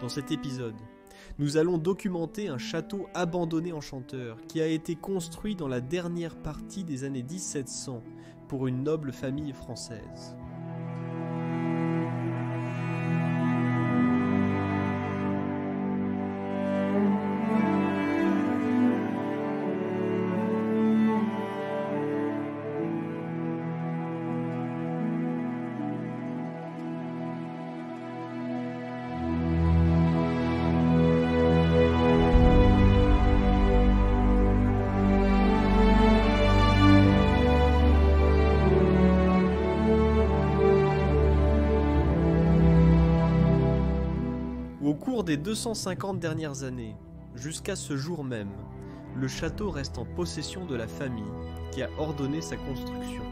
dans cet épisode, nous allons documenter un château abandonné enchanteur qui a été construit dans la dernière partie des années 1700 pour une noble famille française. Au cours des 250 dernières années, jusqu'à ce jour même, le château reste en possession de la famille qui a ordonné sa construction.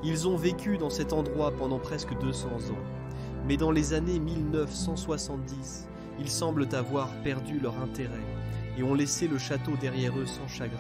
Ils ont vécu dans cet endroit pendant presque 200 ans, mais dans les années 1970, ils semblent avoir perdu leur intérêt et ont laissé le château derrière eux sans chagrin.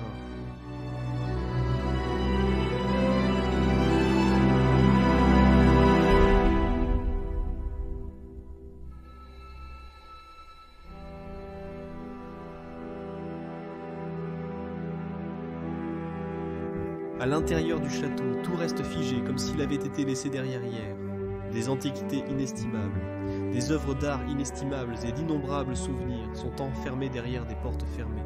À l'intérieur du château, tout reste figé comme s'il avait été laissé derrière hier. Des antiquités inestimables, des œuvres d'art inestimables et d'innombrables souvenirs sont enfermés derrière des portes fermées.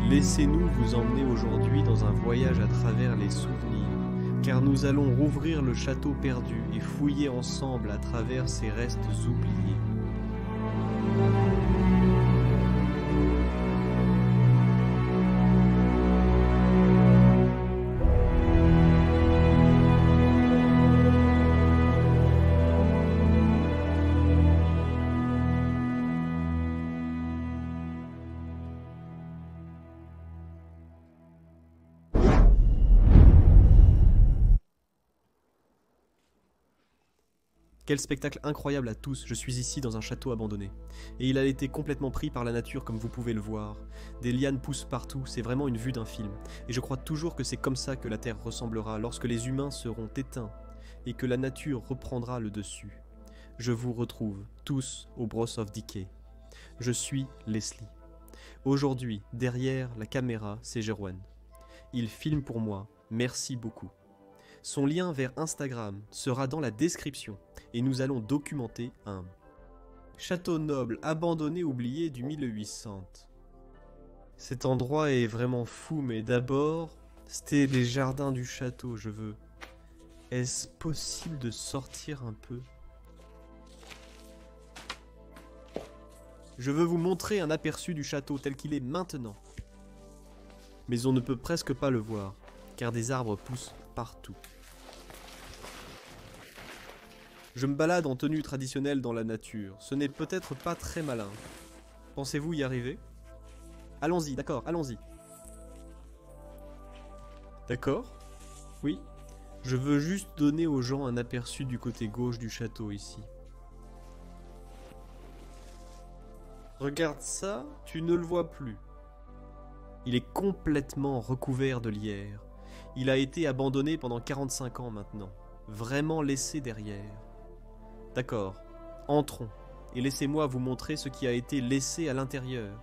Laissez-nous vous emmener aujourd'hui dans un voyage à travers les souvenirs, car nous allons rouvrir le château perdu et fouiller ensemble à travers ses restes oubliés. Quel spectacle incroyable à tous, je suis ici dans un château abandonné. Et il a été complètement pris par la nature comme vous pouvez le voir. Des lianes poussent partout, c'est vraiment une vue d'un film. Et je crois toujours que c'est comme ça que la Terre ressemblera lorsque les humains seront éteints et que la nature reprendra le dessus. Je vous retrouve tous au Bros of Decay. Je suis Leslie. Aujourd'hui, derrière la caméra, c'est Jerwan. Il filme pour moi, merci beaucoup. Son lien vers Instagram sera dans la description et nous allons documenter un château noble abandonné oublié du 1800. Cet endroit est vraiment fou, mais d'abord, c'était les jardins du château, je veux. Est-ce possible de sortir un peu? Je veux vous montrer un aperçu du château tel qu'il est maintenant. Mais on ne peut presque pas le voir, car des arbres poussent partout. Je me balade en tenue traditionnelle dans la nature. Ce n'est peut-être pas très malin. Pensez-vous y arriver? Allons-y, d'accord, allons-y. D'accord? Oui. Je veux juste donner aux gens un aperçu du côté gauche du château ici. Regarde ça, tu ne le vois plus. Il est complètement recouvert de lierre. Il a été abandonné pendant 45 ans maintenant. Vraiment laissé derrière. D'accord, entrons, et laissez-moi vous montrer ce qui a été laissé à l'intérieur.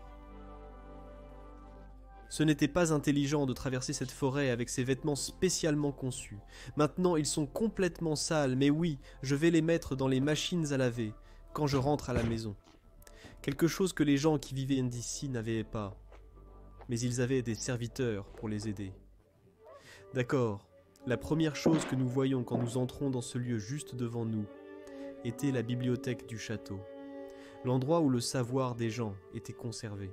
Ce n'était pas intelligent de traverser cette forêt avec ces vêtements spécialement conçus. Maintenant, ils sont complètement sales, mais oui, je vais les mettre dans les machines à laver, quand je rentre à la maison. Quelque chose que les gens qui vivaient d'ici n'avaient pas. Mais ils avaient des serviteurs pour les aider. D'accord, la première chose que nous voyons quand nous entrons dans ce lieu juste devant nous, était la bibliothèque du château, l'endroit où le savoir des gens était conservé.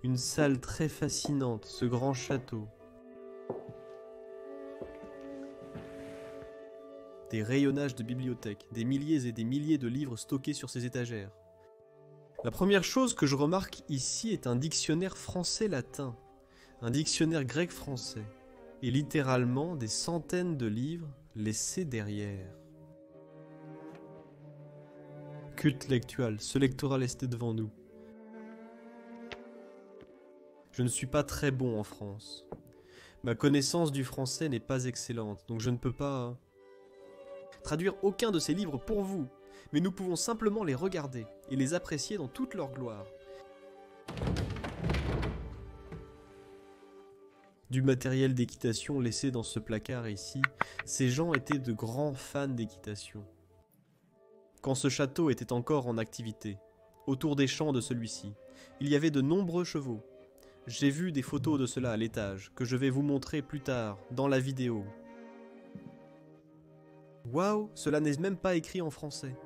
Une salle très fascinante, ce grand château. Des rayonnages de bibliothèque, des milliers et des milliers de livres stockés sur ces étagères. La première chose que je remarque ici est un dictionnaire français-latin, un dictionnaire grec-français, et littéralement des centaines de livres laissés derrière. Culte lectual, ce lectoral est devant nous. Je ne suis pas très bon en France. Ma connaissance du français n'est pas excellente, donc je ne peux pas traduire aucun de ces livres pour vous, mais nous pouvons simplement les regarder et les apprécier dans toute leur gloire. Du matériel d'équitation laissé dans ce placard ici, ces gens étaient de grands fans d'équitation. Quand ce château était encore en activité, autour des champs de celui-ci, il y avait de nombreux chevaux. J'ai vu des photos de cela à l'étage, que je vais vous montrer plus tard, dans la vidéo. Waouh, cela n'est même pas écrit en français.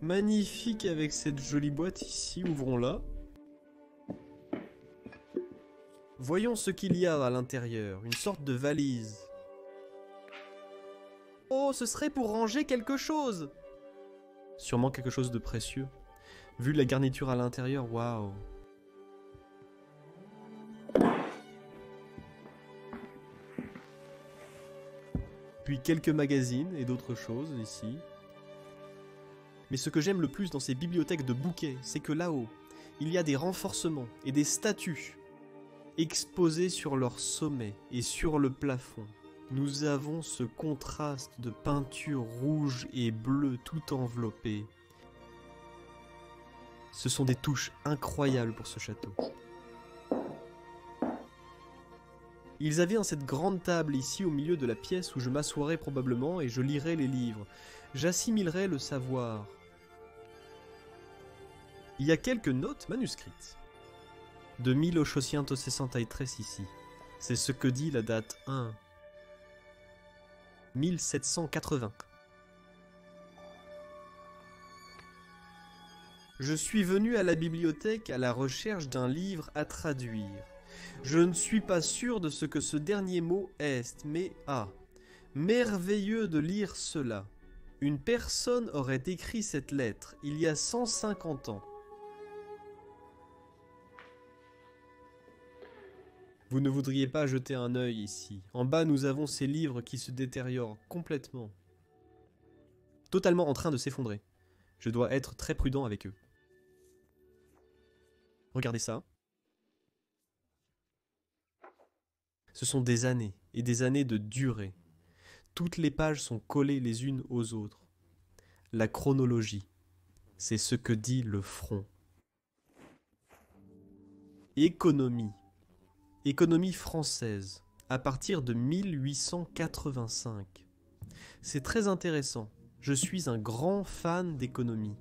Magnifique avec cette jolie boîte ici, ouvrons-la. Voyons ce qu'il y a à l'intérieur, une sorte de valise. Oh, ce serait pour ranger quelque chose! Sûrement quelque chose de précieux. Vu la garniture à l'intérieur, waouh! Puis quelques magazines et d'autres choses ici. Mais ce que j'aime le plus dans ces bibliothèques de bouquets, c'est que là-haut, il y a des renforcements et des statues exposées sur leur sommet et sur le plafond. Nous avons ce contraste de peinture rouge et bleue tout enveloppée. Ce sont des touches incroyables pour ce château. Ils avaient cette grande table ici au milieu de la pièce où je m'assoirais probablement et je lirais les livres. J'assimilerais le savoir. Il y a quelques notes manuscrites. De 1863 ici. C'est ce que dit la date 1. 1780. Je suis venu à la bibliothèque à la recherche d'un livre à traduire. Je ne suis pas sûr de ce que ce dernier mot est, mais merveilleux de lire cela. Une personne aurait écrit cette lettre il y a 150 ans. Vous ne voudriez pas jeter un œil ici. En bas, nous avons ces livres qui se détériorent complètement. Totalement en train de s'effondrer. Je dois être très prudent avec eux. Regardez ça. Ce sont des années et des années de durée. Toutes les pages sont collées les unes aux autres. La chronologie, c'est ce que dit le front. Économie. Économie française, à partir de 1885. C'est très intéressant. Je suis un grand fan d'économie.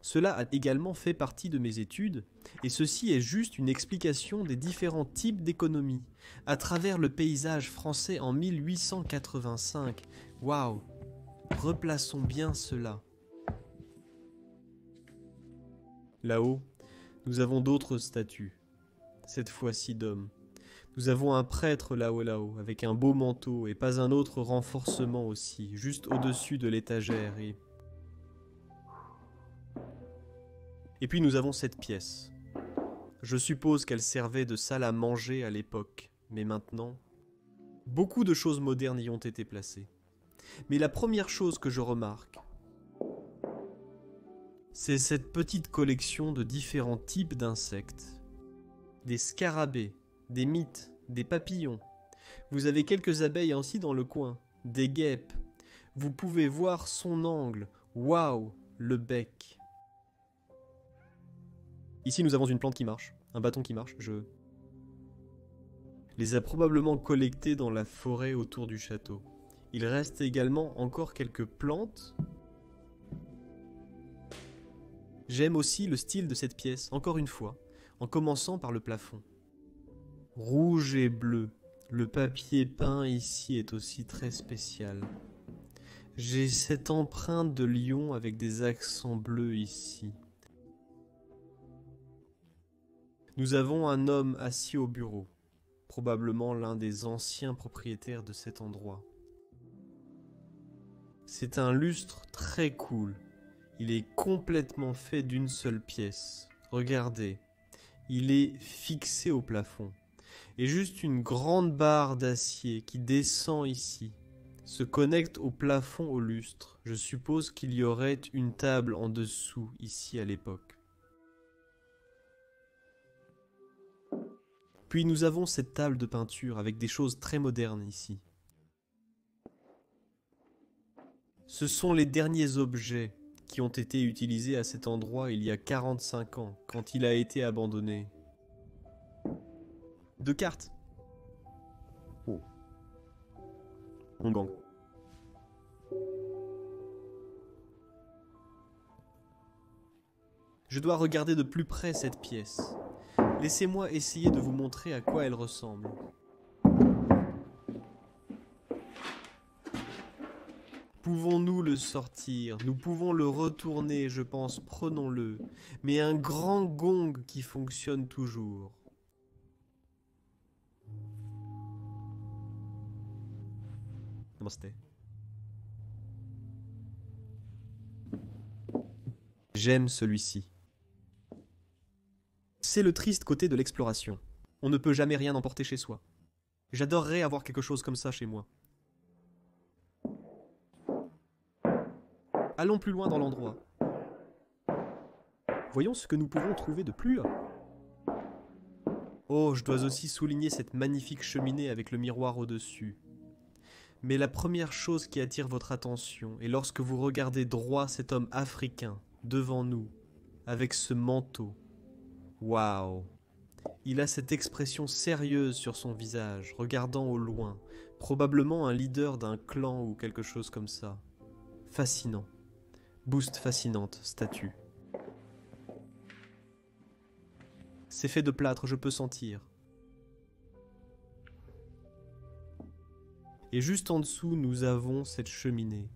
Cela a également fait partie de mes études, et ceci est juste une explication des différents types d'économie, à travers le paysage français en 1885. Waouh! Replaçons bien cela. Là-haut, nous avons d'autres statues, cette fois-ci d'hommes. Nous avons un prêtre là-haut, avec un beau manteau, et pas un autre renforcement aussi, juste au-dessus de l'étagère, Et puis nous avons cette pièce. Je suppose qu'elle servait de salle à manger à l'époque, mais maintenant, beaucoup de choses modernes y ont été placées. Mais la première chose que je remarque, c'est cette petite collection de différents types d'insectes. Des scarabées, des mites, des papillons. Vous avez quelques abeilles aussi dans le coin, des guêpes. Vous pouvez voir son angle. Waouh, le bec. Ici, nous avons une plante qui marche, un bâton qui marche. Je les a probablement collectés dans la forêt autour du château. Il reste également encore quelques plantes. J'aime aussi le style de cette pièce, encore une fois, en commençant par le plafond. Rouge et bleu, Le papier peint ici est aussi très spécial. J'ai cette empreinte de lion avec des accents bleus ici. Nous avons un homme assis au bureau, probablement l'un des anciens propriétaires de cet endroit. C'est un lustre très cool. Il est complètement fait d'une seule pièce. Regardez, il est fixé au plafond. Et juste une grande barre d'acier qui descend ici se connecte au plafond au lustre. Je suppose qu'il y aurait une table en dessous ici à l'époque. Puis nous avons cette table de peinture avec des choses très modernes ici. Ce sont les derniers objets qui ont été utilisés à cet endroit il y a 45 ans, quand il a été abandonné. 2 cartes. Oh. On gang. Je dois regarder de plus près cette pièce. Laissez-moi essayer de vous montrer à quoi elle ressemble. Pouvons-nous le sortir? Nous pouvons le retourner, je pense, prenons-le. Mais un grand gong qui fonctionne toujours. Namaste. J'aime celui-ci. C'est le triste côté de l'exploration. On ne peut jamais rien emporter chez soi. J'adorerais avoir quelque chose comme ça chez moi. Allons plus loin dans l'endroit. Voyons ce que nous pouvons trouver de plus haut. Oh, je dois aussi souligner cette magnifique cheminée avec le miroir au-dessus. Mais la première chose qui attire votre attention est lorsque vous regardez droit cet homme africain devant nous, avec ce manteau. Waouh! Il a cette expression sérieuse sur son visage, regardant au loin, probablement un leader d'un clan ou quelque chose comme ça. Fascinant. Boost fascinante, statue. C'est fait de plâtre, je peux sentir. Et juste en dessous, nous avons cette cheminée.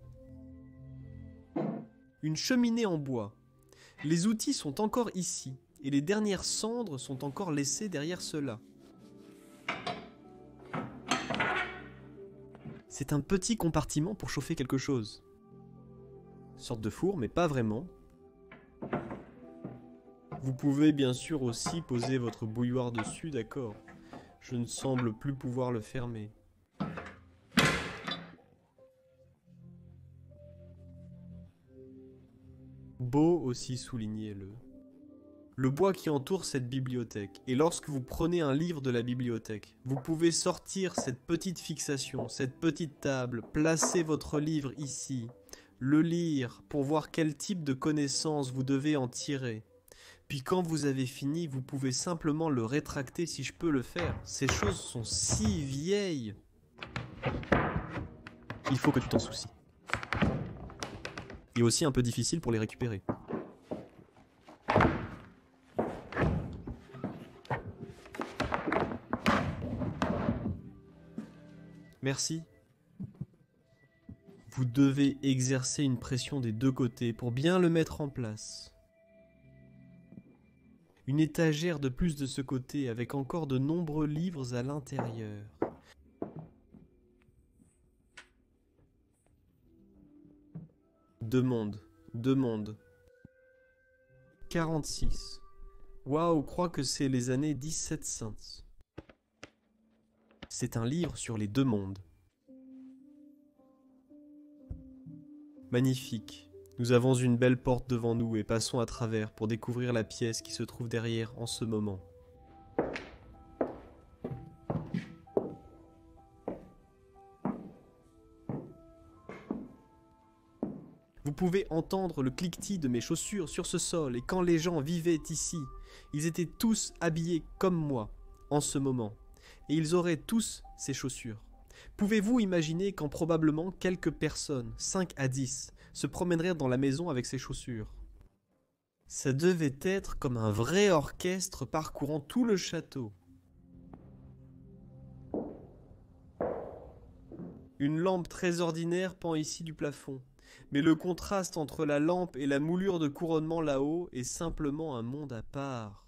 Une cheminée en bois. Les outils sont encore ici, et les dernières cendres sont encore laissées derrière cela. C'est un petit compartiment pour chauffer quelque chose. Sorte de four, mais pas vraiment. Vous pouvez bien sûr aussi poser votre bouilloire dessus, d'accord. Je ne semble plus pouvoir le fermer. Beau aussi, soulignez-le. Le bois qui entoure cette bibliothèque. Et lorsque vous prenez un livre de la bibliothèque, vous pouvez sortir cette petite fixation, cette petite table, placer votre livre ici, le lire pour voir quel type de connaissances vous devez en tirer. Puis quand vous avez fini, vous pouvez simplement le rétracter si je peux le faire. Ces choses sont si vieilles. Il faut que tu t'en soucies. Et aussi un peu difficile pour les récupérer. Merci. Vous devez exercer une pression des deux côtés pour bien le mettre en place. Une étagère de plus de ce côté avec encore de nombreux livres à l'intérieur. Deux mondes. 46. Waouh, crois que c'est les années 1700. C'est un livre sur les deux mondes. Magnifique. Nous avons une belle porte devant nous et passons à travers pour découvrir la pièce qui se trouve derrière en ce moment. Vous pouvez entendre le cliquetis de mes chaussures sur ce sol et quand les gens vivaient ici, ils étaient tous habillés comme moi en ce moment et ils auraient tous ces chaussures. Pouvez-vous imaginer quand probablement quelques personnes, 5 à 10, se promèneraient dans la maison avec ces chaussures? Ça devait être comme un vrai orchestre parcourant tout le château. Une lampe très ordinaire pend ici du plafond, mais le contraste entre la lampe et la moulure de couronnement là-haut est simplement un monde à part.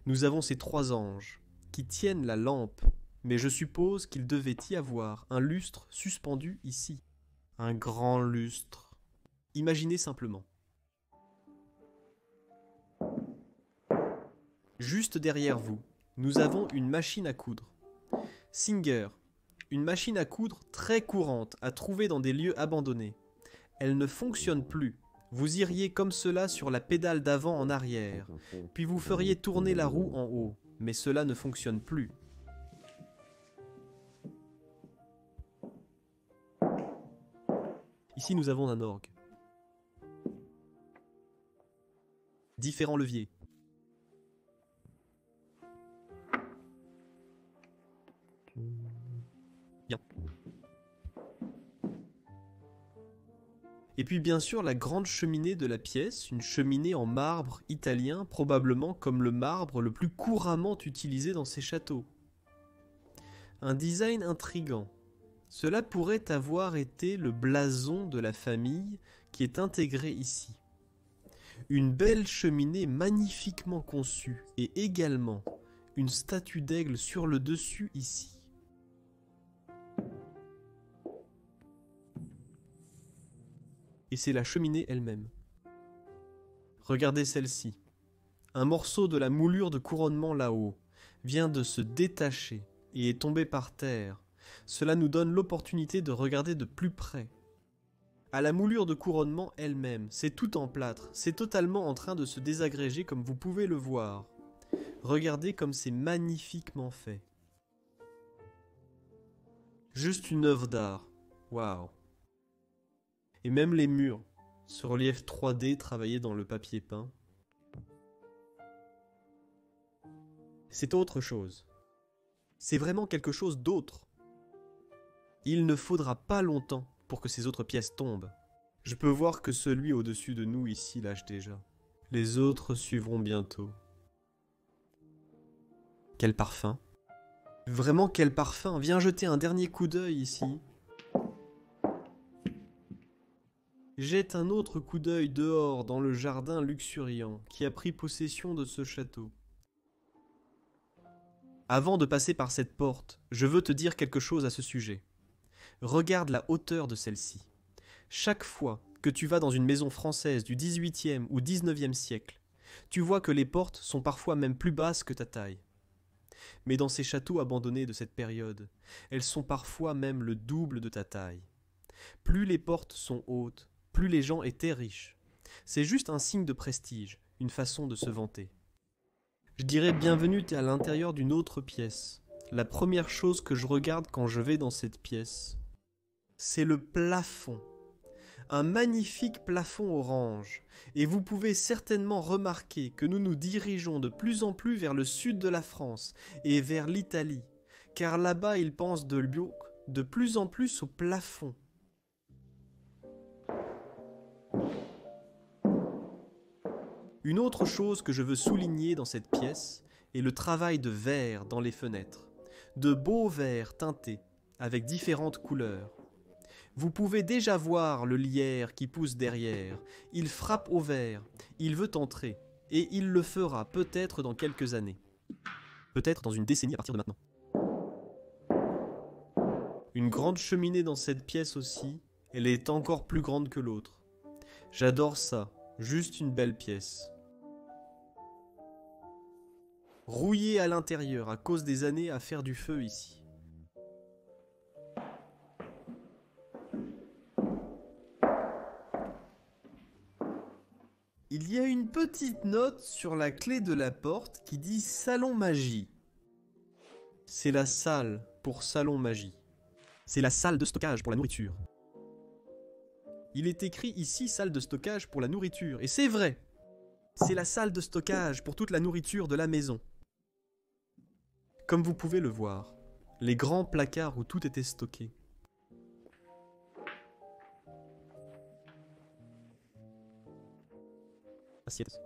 Nous avons ces 3 anges, qui tiennent la lampe, mais je suppose qu'il devait y avoir un lustre suspendu ici. Un grand lustre. Imaginez simplement. Juste derrière vous, nous avons une machine à coudre. Singer, une machine à coudre très courante à trouver dans des lieux abandonnés. Elle ne fonctionne plus. Vous iriez comme cela sur la pédale d'avant en arrière, puis vous feriez tourner la roue en haut, mais cela ne fonctionne plus. Ici nous avons un orgue. Différents leviers. Bien. Et puis bien sûr la grande cheminée de la pièce, une cheminée en marbre italien, probablement comme le marbre le plus couramment utilisé dans ces châteaux. Un design intrigant. Cela pourrait avoir été le blason de la famille qui est intégré ici. Une belle cheminée magnifiquement conçue et également une statue d'aigle sur le dessus ici. Et c'est la cheminée elle-même. Regardez celle-ci. Un morceau de la moulure de couronnement là-haut vient de se détacher et est tombé par terre. Cela nous donne l'opportunité de regarder de plus près. À la moulure de couronnement elle-même, c'est tout en plâtre, c'est totalement en train de se désagréger comme vous pouvez le voir. Regardez comme c'est magnifiquement fait. Juste une œuvre d'art. Waouh. Et même les murs, ce relief 3D travaillé dans le papier peint. C'est autre chose. C'est vraiment quelque chose d'autre. Il ne faudra pas longtemps pour que ces autres pièces tombent. Je peux voir que celui au-dessus de nous ici lâche déjà. Les autres suivront bientôt. Quel parfum! Vraiment quel parfum! Viens jeter un dernier coup d'œil ici. Jette un autre coup d'œil dehors dans le jardin luxuriant qui a pris possession de ce château. Avant de passer par cette porte, je veux te dire quelque chose à ce sujet. Regarde la hauteur de celle-ci. Chaque fois que tu vas dans une maison française du XVIIIe ou XIXe siècle, tu vois que les portes sont parfois même plus basses que ta taille. Mais dans ces châteaux abandonnés de cette période, elles sont parfois même le double de ta taille. Plus les portes sont hautes, plus les gens étaient riches. C'est juste un signe de prestige, une façon de se vanter. Je dirais bienvenue à l'intérieur d'une autre pièce. La première chose que je regarde quand je vais dans cette pièce, c'est le plafond. Un magnifique plafond orange. Et vous pouvez certainement remarquer que nous nous dirigeons de plus en plus vers le sud de la France et vers l'Italie, car là-bas ils pensent de plus en plus au plafond. Une autre chose que je veux souligner dans cette pièce est le travail de verre dans les fenêtres. De beaux verres teintés, avec différentes couleurs. Vous pouvez déjà voir le lierre qui pousse derrière. Il frappe au verre, il veut entrer, et il le fera peut-être dans quelques années. Peut-être dans une décennie à partir de maintenant. Une grande cheminée dans cette pièce aussi, elle est encore plus grande que l'autre. J'adore ça, juste une belle pièce. Rouillé à l'intérieur à cause des années à faire du feu ici. Il y a une petite note sur la clé de la porte qui dit Salon Magie. C'est la salle pour Salon Magie. C'est la salle de stockage pour la nourriture. Il est écrit ici salle de stockage pour la nourriture. Et c'est vrai. C'est la salle de stockage pour toute la nourriture de la maison. Comme vous pouvez le voir, les grands placards où tout était stocké. Assiette.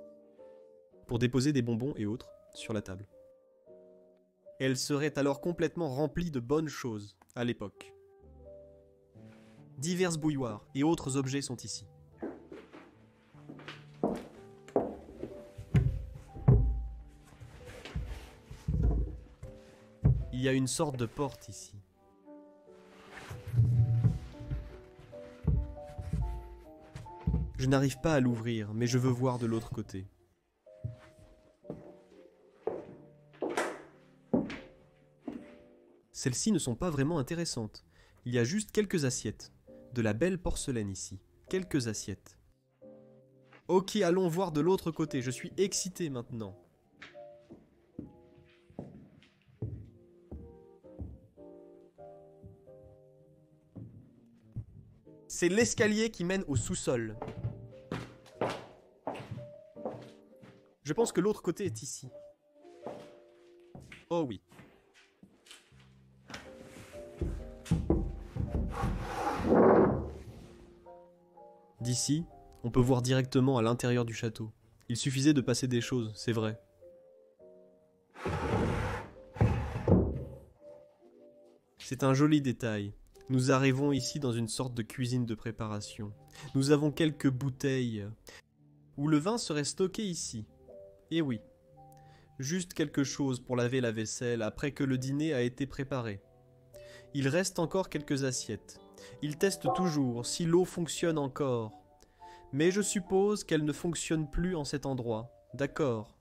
Pour déposer des bonbons et autres sur la table. Elle serait alors complètement remplie de bonnes choses à l'époque. Diverses bouilloires et autres objets sont ici. Il y a une sorte de porte ici. Je n'arrive pas à l'ouvrir, mais je veux voir de l'autre côté. Celles-ci ne sont pas vraiment intéressantes. Il y a juste quelques assiettes. De la belle porcelaine ici. Quelques assiettes. Ok, allons voir de l'autre côté. Je suis excité maintenant. C'est l'escalier qui mène au sous-sol. Je pense que l'autre côté est ici. Oh oui. D'ici, on peut voir directement à l'intérieur du château. Il suffisait de passer des choses, c'est vrai. C'est un joli détail. Nous arrivons ici dans une sorte de cuisine de préparation. Nous avons quelques bouteilles où le vin serait stocké ici. Et oui, juste quelque chose pour laver la vaisselle après que le dîner a été préparé. Il reste encore quelques assiettes. Il teste toujours si l'eau fonctionne encore. Mais je suppose qu'elle ne fonctionne plus en cet endroit. D'accord.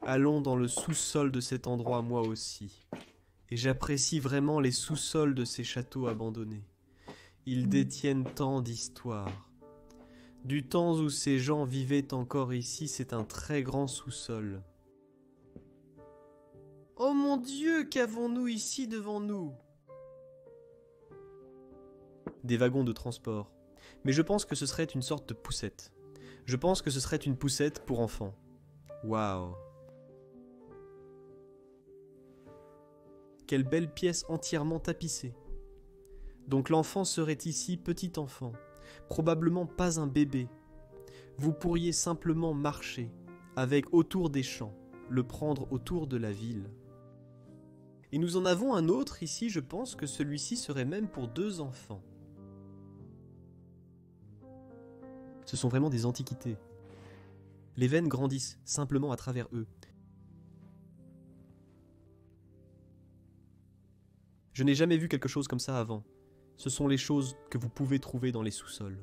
Allons dans le sous-sol de cet endroit moi aussi. Et j'apprécie vraiment les sous-sols de ces châteaux abandonnés. Ils détiennent tant d'histoires. Du temps où ces gens vivaient encore ici, c'est un très grand sous-sol. Oh mon Dieu, qu'avons-nous ici devant nous? Des wagons de transport. Mais je pense que ce serait une sorte de poussette. Je pense que ce serait une poussette pour enfants. Waouh! Quelle belle pièce entièrement tapissée. Donc l'enfant serait ici petit enfant, probablement pas un bébé. Vous pourriez simplement marcher, avec autour des champs, le prendre autour de la ville. Et nous en avons un autre ici, je pense que celui-ci serait même pour 2 enfants. Ce sont vraiment des antiquités. Les veines grandissent simplement à travers eux. Je n'ai jamais vu quelque chose comme ça avant. Ce sont les choses que vous pouvez trouver dans les sous-sols.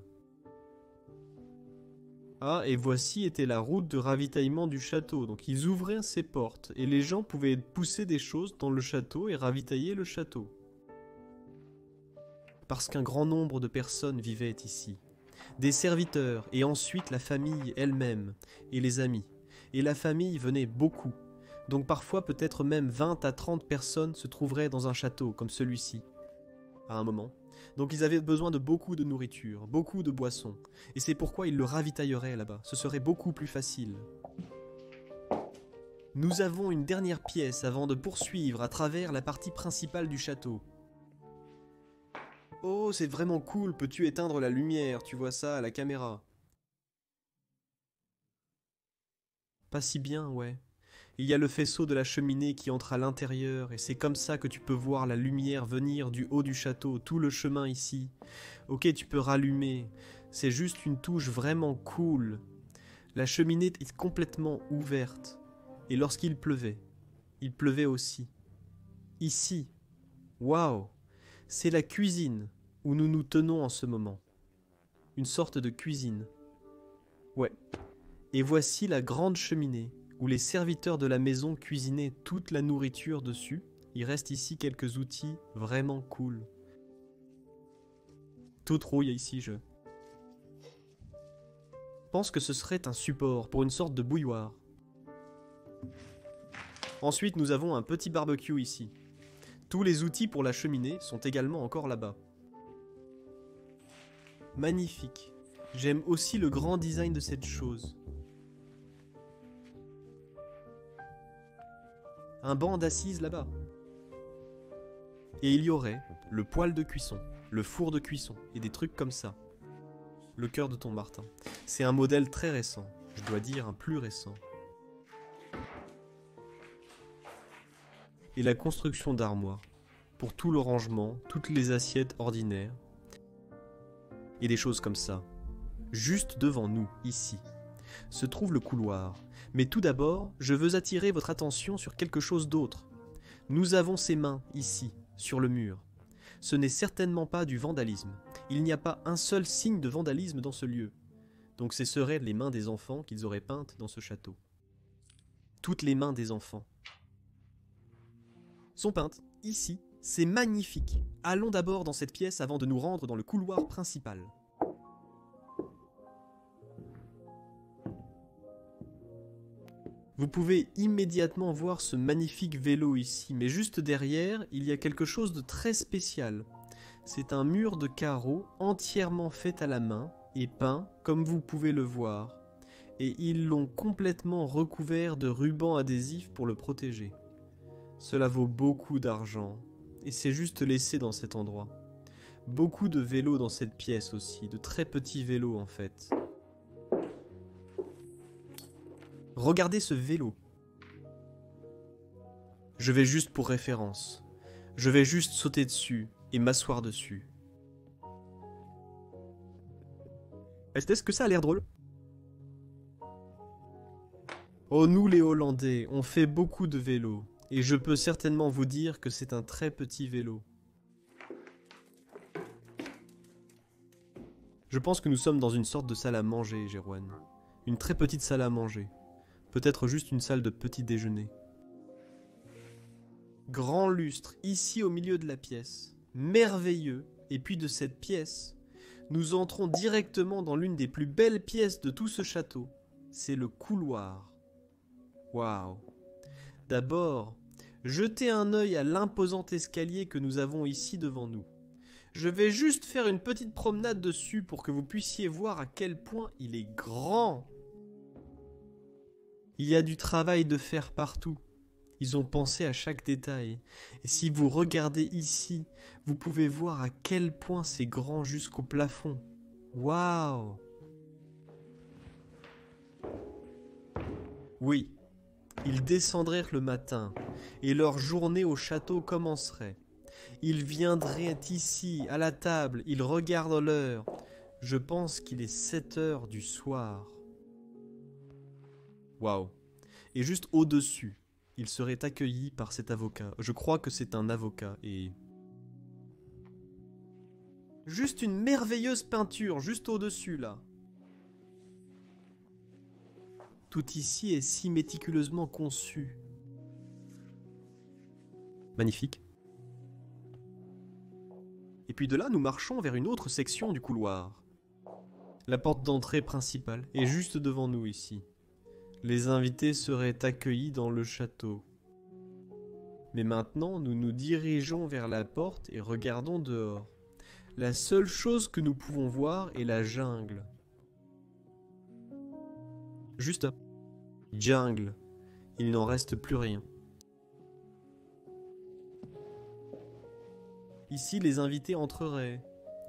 Ah, et voici était la route de ravitaillement du château. Donc ils ouvraient ses portes et les gens pouvaient pousser des choses dans le château et ravitailler le château. Parce qu'un grand nombre de personnes vivaient ici. Des serviteurs et ensuite la famille elle-même et les amis. Et la famille venait beaucoup. Donc parfois peut-être même 20 à 30 personnes se trouveraient dans un château comme celui-ci, à un moment. Donc ils avaient besoin de beaucoup de nourriture, beaucoup de boissons. Et c'est pourquoi ils le ravitailleraient là-bas, ce serait beaucoup plus facile. Nous avons une dernière pièce avant de poursuivre à travers la partie principale du château. Oh, c'est vraiment cool, peux-tu éteindre la lumière, tu vois ça à la caméra. Pas si bien, ouais. Il y a le faisceau de la cheminée qui entre à l'intérieur et c'est comme ça que tu peux voir la lumière venir du haut du château, tout le chemin ici. Ok, tu peux rallumer, c'est juste une touche vraiment cool. La cheminée est complètement ouverte et lorsqu'il pleuvait aussi. Ici, waouh, c'est la cuisine où nous nous tenons en ce moment. Une sorte de cuisine. Ouais, et voici la grande cheminée où les serviteurs de la maison cuisinaient toute la nourriture dessus. Il reste ici quelques outils vraiment cool. Tout rouille ici, je pense que ce serait un support pour une sorte de bouilloire. Ensuite, nous avons un petit barbecue ici. Tous les outils pour la cheminée sont également encore là-bas. Magnifique. J'aime aussi le grand design de cette chose. Un banc d'assises là-bas. Et il y aurait le poêle de cuisson, le four de cuisson et des trucs comme ça. Le cœur de ton Martin. C'est un modèle très récent, je dois dire un plus récent. et la construction d'armoires, pour tout le rangement, toutes les assiettes ordinaires, et des choses comme ça. Juste devant nous, ici, se trouve le couloir. Mais tout d'abord, je veux attirer votre attention sur quelque chose d'autre. Nous avons ces mains, ici, sur le mur. Ce n'est certainement pas du vandalisme. Il n'y a pas un seul signe de vandalisme dans ce lieu. Donc ce seraient les mains des enfants qu'ils auraient peintes dans ce château. Toutes les mains des enfants sont peintes, ici. C'est magnifique. Allons d'abord dans cette pièce avant de nous rendre dans le couloir principal. Vous pouvez immédiatement voir ce magnifique vélo ici, mais juste derrière, il y a quelque chose de très spécial. C'est un mur de carreaux entièrement fait à la main et peint, comme vous pouvez le voir. Et ils l'ont complètement recouvert de rubans adhésifs pour le protéger. Cela vaut beaucoup d'argent, et c'est juste laissé dans cet endroit. Beaucoup de vélos dans cette pièce aussi, de très petits vélos en fait. Regardez ce vélo. Je vais juste pour référence. Je vais juste sauter dessus et m'asseoir dessus. Est-ce que ça a l'air drôle? Oh, nous les Hollandais, on fait beaucoup de vélos. Et je peux certainement vous dire que c'est un très petit vélo. Je pense que nous sommes dans une sorte de salle à manger, Jeroen. Une très petite salle à manger. Peut-être juste une salle de petit déjeuner. Grand lustre, ici au milieu de la pièce. Merveilleux. Et puis de cette pièce, nous entrons directement dans l'une des plus belles pièces de tout ce château. C'est le couloir. Waouh. D'abord, jetez un œil à l'imposant escalier que nous avons ici devant nous. Je vais juste faire une petite promenade dessus pour que vous puissiez voir à quel point il est grand. Il y a du travail de faire partout. Ils ont pensé à chaque détail. Et si vous regardez ici, vous pouvez voir à quel point c'est grand jusqu'au plafond. Waouh! Oui, ils descendraient le matin, et leur journée au château commencerait. Ils viendraient ici, à la table, ils regardent l'heure. Je pense qu'il est 7 heures du soir. Waouh! Et juste au-dessus, ils seraient accueillis par cet avocat. Je crois que c'est un avocat, et... Juste une merveilleuse peinture, juste au-dessus, là. Tout ici est si méticuleusement conçu. Magnifique. Et puis de là, nous marchons vers une autre section du couloir. La porte d'entrée principale est juste devant nous ici. Les invités seraient accueillis dans le château. Mais maintenant, nous nous dirigeons vers la porte et regardons dehors. La seule chose que nous pouvons voir est la jungle. Juste là. Jungle. Il n'en reste plus rien. Ici, les invités entreraient,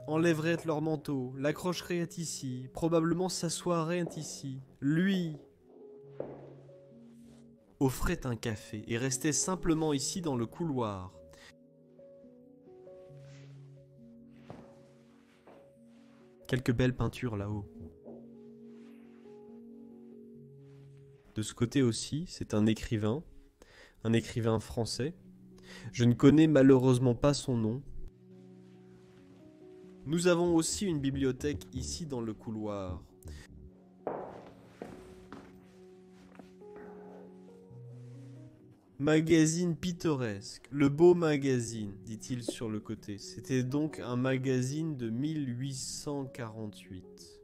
enlèveraient leur manteau, l'accrocheraient ici, probablement s'asseoiraient ici. Lui offrait un café et restait simplement ici dans le couloir. Quelques belles peintures là-haut. De ce côté aussi, c'est un écrivain français. Je ne connais malheureusement pas son nom. Nous avons aussi une bibliothèque ici dans le couloir. Magazine pittoresque, le beau magazine, dit-il sur le côté. C'était donc un magazine de 1848.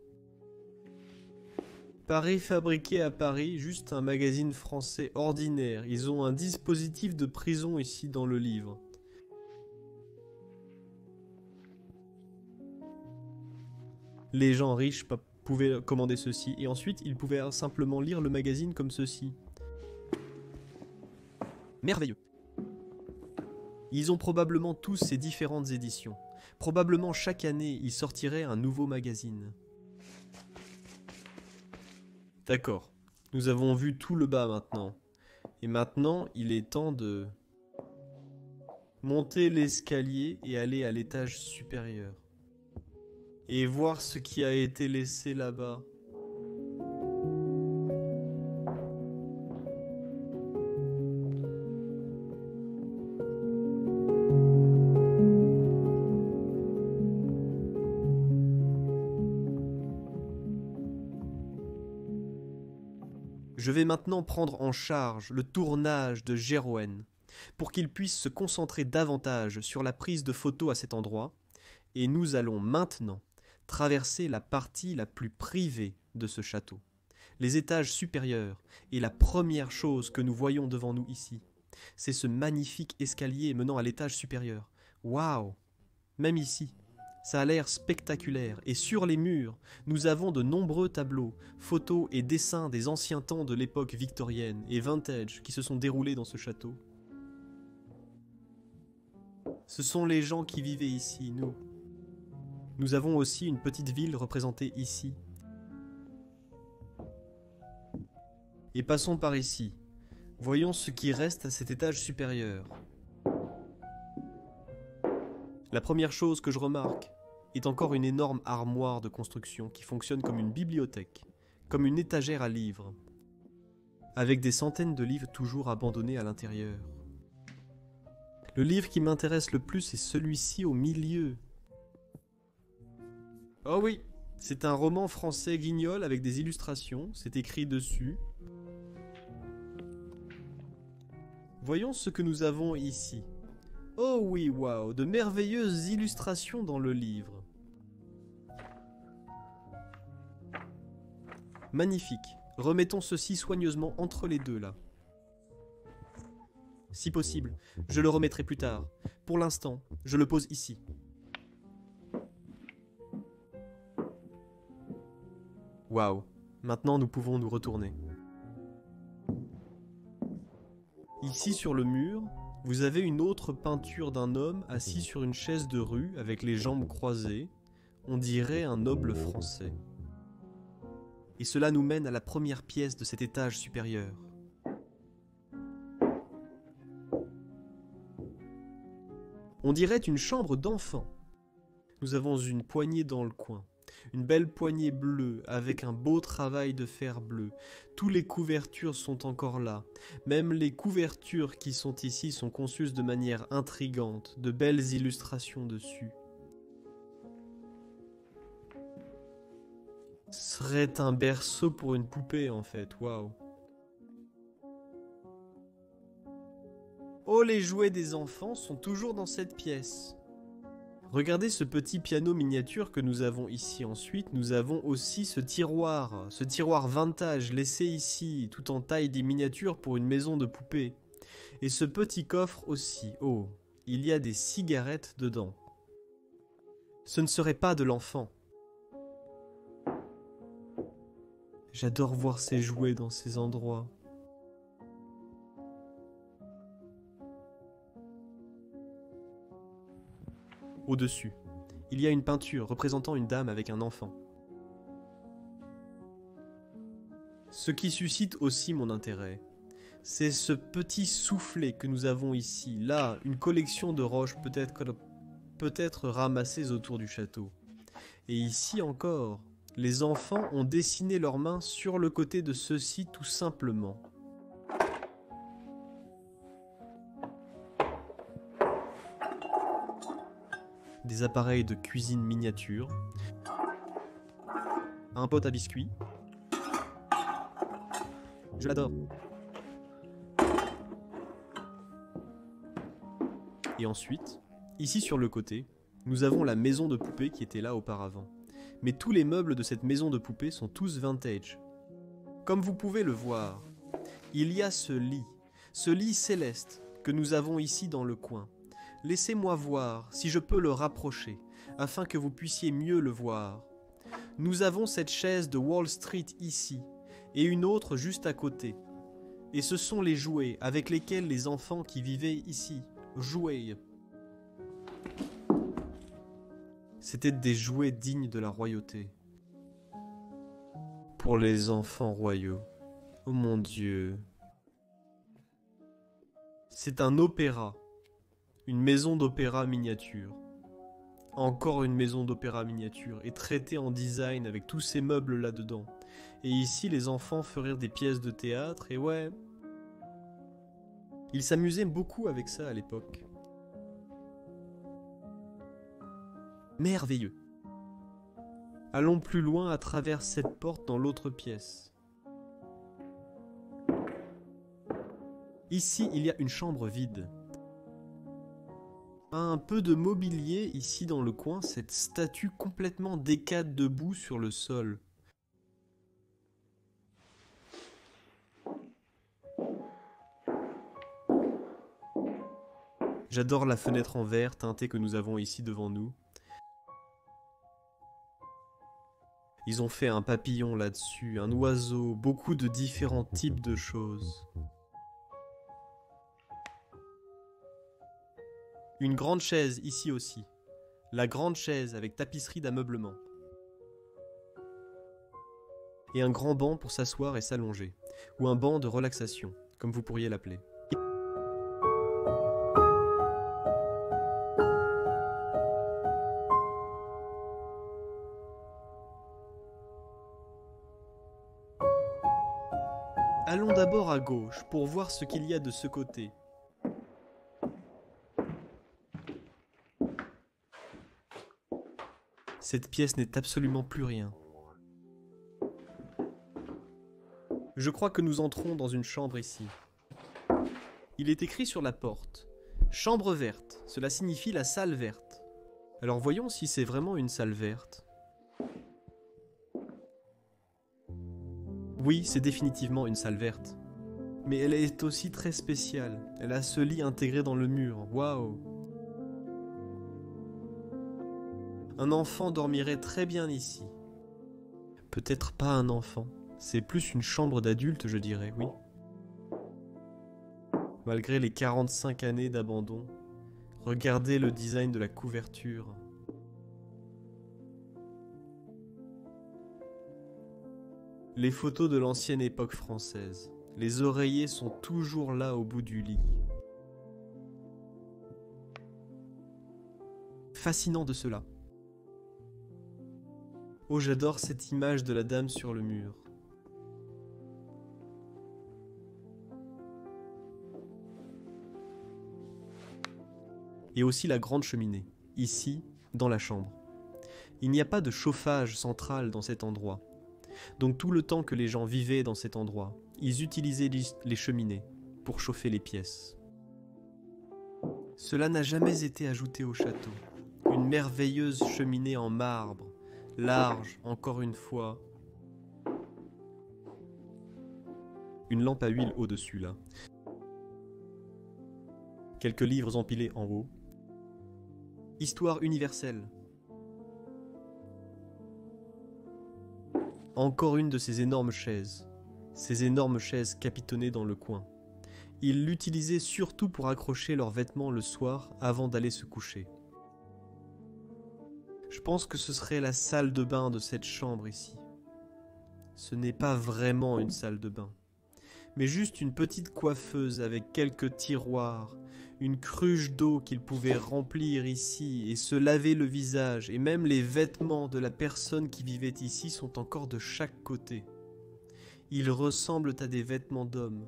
Paris fabriqué à Paris, juste un magazine français ordinaire. Ils ont un dispositif de prison ici dans le livre. Les gens riches pouvaient commander ceci et ensuite ils pouvaient simplement lire le magazine comme ceci. Merveilleux. Ils ont probablement tous ces différentes éditions. Probablement chaque année, il sortirait un nouveau magazine. D'accord. Nous avons vu tout le bas maintenant. Et maintenant, il est temps de... monter l'escalier et aller à l'étage supérieur. Et voir ce qui a été laissé là-bas. Je vais maintenant prendre en charge le tournage de Jeroen pour qu'il puisse se concentrer davantage sur la prise de photos à cet endroit, et nous allons maintenant traverser la partie la plus privée de ce château, les étages supérieurs, et la première chose que nous voyons devant nous ici, c'est ce magnifique escalier menant à l'étage supérieur. Waouh! Même ici, ça a l'air spectaculaire, et sur les murs, nous avons de nombreux tableaux, photos et dessins des anciens temps de l'époque victorienne et vintage qui se sont déroulés dans ce château. Ce sont les gens qui vivaient ici, nous. Nous avons aussi une petite ville représentée ici. Et passons par ici. Voyons ce qui reste à cet étage supérieur. La première chose que je remarque est encore une énorme armoire de construction qui fonctionne comme une bibliothèque, comme une étagère à livres, avec des centaines de livres toujours abandonnés à l'intérieur. Le livre qui m'intéresse le plus est celui-ci au milieu. Oh oui, c'est un roman français guignol avec des illustrations, c'est écrit dessus. Voyons ce que nous avons ici. Oh oui, waouh, de merveilleuses illustrations dans le livre. Magnifique. Remettons ceci soigneusement entre les deux là. Si possible, je le remettrai plus tard. Pour l'instant, je le pose ici. Waouh, maintenant nous pouvons nous retourner. Ici sur le mur, vous avez une autre peinture d'un homme assis sur une chaise de rue avec les jambes croisées. On dirait un noble français. Et cela nous mène à la première pièce de cet étage supérieur. On dirait une chambre d'enfant. Nous avons une poignée dans le coin. Une belle poignée bleue avec un beau travail de fer bleu. Toutes les couvertures sont encore là. Même les couvertures qui sont ici sont conçues de manière intrigante, de belles illustrations dessus. Ce serait un berceau pour une poupée en fait, waouh. Oh, les jouets des enfants sont toujours dans cette pièce. Regardez ce petit piano miniature que nous avons ici. Ensuite, nous avons aussi ce tiroir vintage laissé ici, tout en taille des miniatures pour une maison de poupée. Et ce petit coffre aussi. Oh, il y a des cigarettes dedans. Ce ne serait pas de l'enfant. J'adore voir ces jouets dans ces endroits. Au-dessus, il y a une peinture représentant une dame avec un enfant. Ce qui suscite aussi mon intérêt, c'est ce petit soufflet que nous avons ici. Là, une collection de roches peut-être ramassées autour du château. Et ici encore, les enfants ont dessiné leurs mains sur le côté de ceux-ci tout simplement. Des appareils de cuisine miniature, un pot à biscuits. Je l'adore. Et ensuite, ici sur le côté, nous avons la maison de poupée qui était là auparavant. Mais tous les meubles de cette maison de poupée sont tous vintage. Comme vous pouvez le voir, il y a ce lit céleste que nous avons ici dans le coin. Laissez-moi voir si je peux le rapprocher, afin que vous puissiez mieux le voir. Nous avons cette chaise de Wall Street ici, et une autre juste à côté. Et ce sont les jouets avec lesquels les enfants qui vivaient ici jouaient. C'étaient des jouets dignes de la royauté. Pour les enfants royaux. Oh mon Dieu. C'est un opéra. Une maison d'opéra miniature. Encore une maison d'opéra miniature, et traitée en design avec tous ces meubles là-dedans. Et ici, les enfants feraient des pièces de théâtre, et ouais... Ils s'amusaient beaucoup avec ça à l'époque. Merveilleux. Allons plus loin à travers cette porte dans l'autre pièce. Ici, il y a une chambre vide. Un peu de mobilier ici dans le coin, cette statue complètement décade debout sur le sol. J'adore la fenêtre en verre teintée que nous avons ici devant nous. Ils ont fait un papillon là-dessus, un oiseau, beaucoup de différents types de choses. Une grande chaise ici aussi. La grande chaise avec tapisserie d'ameublement. Et un grand banc pour s'asseoir et s'allonger. Ou un banc de relaxation, comme vous pourriez l'appeler. Allons d'abord à gauche pour voir ce qu'il y a de ce côté. Cette pièce n'est absolument plus rien. Je crois que nous entrons dans une chambre ici. Il est écrit sur la porte « Chambre verte », cela signifie la salle verte. Alors voyons si c'est vraiment une salle verte. Oui, c'est définitivement une salle verte. Mais elle est aussi très spéciale. Elle a ce lit intégré dans le mur. Waouh! Un enfant dormirait très bien ici. Peut-être pas un enfant. C'est plus une chambre d'adulte, je dirais, oui. Malgré les 45 années d'abandon, regardez le design de la couverture. Les photos de l'ancienne époque française. Les oreillers sont toujours là au bout du lit. Fascinant de cela. Oh, j'adore cette image de la dame sur le mur. Et aussi la grande cheminée, ici, dans la chambre. Il n'y a pas de chauffage central dans cet endroit. Donc tout le temps que les gens vivaient dans cet endroit, ils utilisaient les cheminées pour chauffer les pièces. Cela n'a jamais été ajouté au château. Une merveilleuse cheminée en marbre, large, encore une fois. Une lampe à huile au-dessus, là. Quelques livres empilés en haut. Histoire universelle. Encore une de ces énormes chaises capitonnées dans le coin. Ils l'utilisaient surtout pour accrocher leurs vêtements le soir avant d'aller se coucher. Je pense que ce serait la salle de bain de cette chambre ici. Ce n'est pas vraiment une salle de bain, mais juste une petite coiffeuse avec quelques tiroirs, une cruche d'eau qu'ils pouvaient remplir ici et se laver le visage, et même les vêtements de la personne qui vivait ici sont encore de chaque côté. Ils ressemblent à des vêtements d'hommes.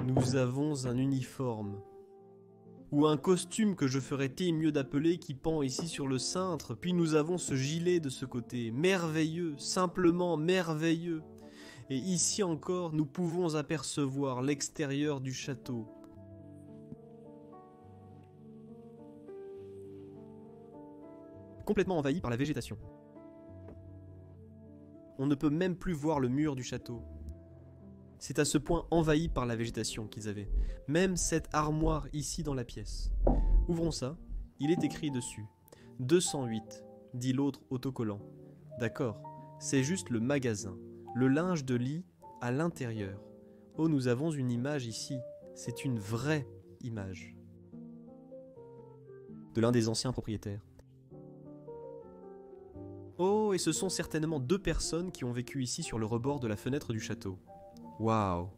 Nous avons un uniforme. Ou un costume que je ferais mieux d'appeler qui pend ici sur le cintre, puis nous avons ce gilet de ce côté. Merveilleux, simplement merveilleux. Et ici encore, nous pouvons apercevoir l'extérieur du château. Complètement envahi par la végétation. On ne peut même plus voir le mur du château. C'est à ce point envahi par la végétation qu'ils avaient. Même cette armoire ici dans la pièce. Ouvrons ça, il est écrit dessus. 208, dit l'autre autocollant. D'accord, c'est juste le magasin. Le linge de lit à l'intérieur. Oh, nous avons une image ici. C'est une vraie image. De l'un des anciens propriétaires. Oh, et ce sont certainement 2 personnes qui ont vécu ici sur le rebord de la fenêtre du château. Waouh!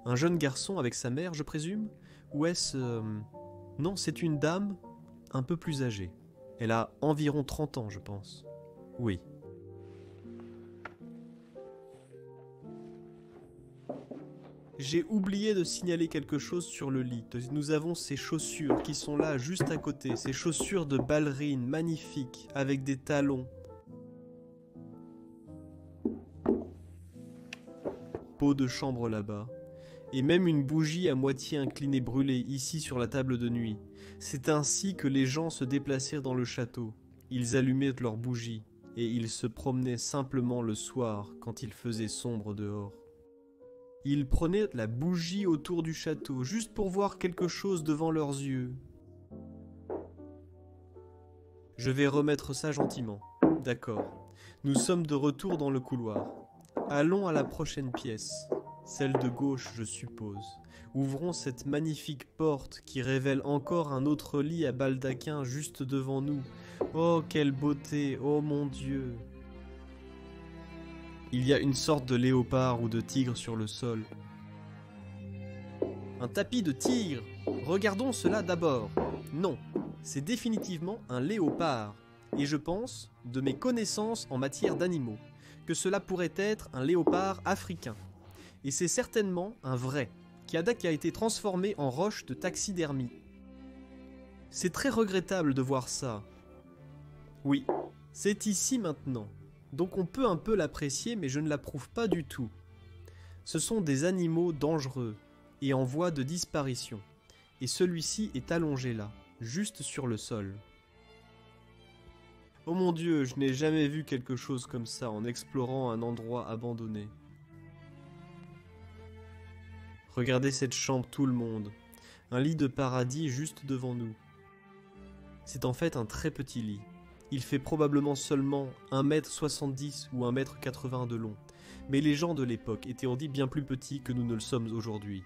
Un jeune garçon avec sa mère, je présume? Ou est-ce Non, c'est une dame un peu plus âgée. Elle a environ 30 ans, je pense. Oui. J'ai oublié de signaler quelque chose sur le lit. Nous avons ces chaussures qui sont là, juste à côté. Ces chaussures de ballerine, magnifiques, avec des talons. Pot de chambre là-bas. Et même une bougie à moitié inclinée brûlée ici sur la table de nuit. C'est ainsi que les gens se déplaçaient dans le château. Ils allumaient leurs bougies et ils se promenaient simplement le soir quand il faisait sombre dehors. Ils prenaient la bougie autour du château juste pour voir quelque chose devant leurs yeux. Je vais remettre ça gentiment. D'accord. Nous sommes de retour dans le couloir. Allons à la prochaine pièce. Celle de gauche, je suppose. Ouvrons cette magnifique porte qui révèle encore un autre lit à baldaquin juste devant nous. Oh, quelle beauté! Oh mon Dieu! Il y a une sorte de léopard ou de tigre sur le sol. Un tapis de tigre! Regardons cela d'abord. Non, c'est définitivement un léopard. Et je pense, de mes connaissances en matière d'animaux, que cela pourrait être un léopard africain. Et c'est certainement un vrai, qui a été transformé en roche de taxidermie. C'est très regrettable de voir ça. Oui, c'est ici maintenant. Donc on peut un peu l'apprécier, mais je ne l'approuve pas du tout. Ce sont des animaux dangereux et en voie de disparition. Et celui-ci est allongé là, juste sur le sol. Oh mon Dieu, je n'ai jamais vu quelque chose comme ça en explorant un endroit abandonné. Regardez cette chambre, tout le monde. Un lit de paradis juste devant nous. C'est en fait un très petit lit. Il fait probablement seulement 1,70 m ou 1,80 m de long. Mais les gens de l'époque étaient dit bien plus petits que nous ne le sommes aujourd'hui.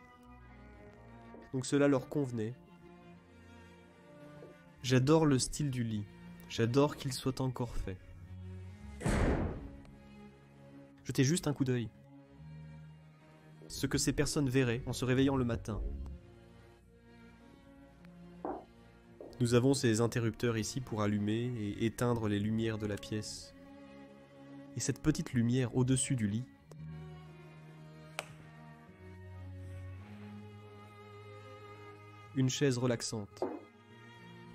Donc cela leur convenait. J'adore le style du lit. J'adore qu'il soit encore fait. Jetez juste un coup d'œil. Ce que ces personnes verraient en se réveillant le matin. Nous avons ces interrupteurs ici pour allumer et éteindre les lumières de la pièce. Et cette petite lumière au-dessus du lit. Une chaise relaxante.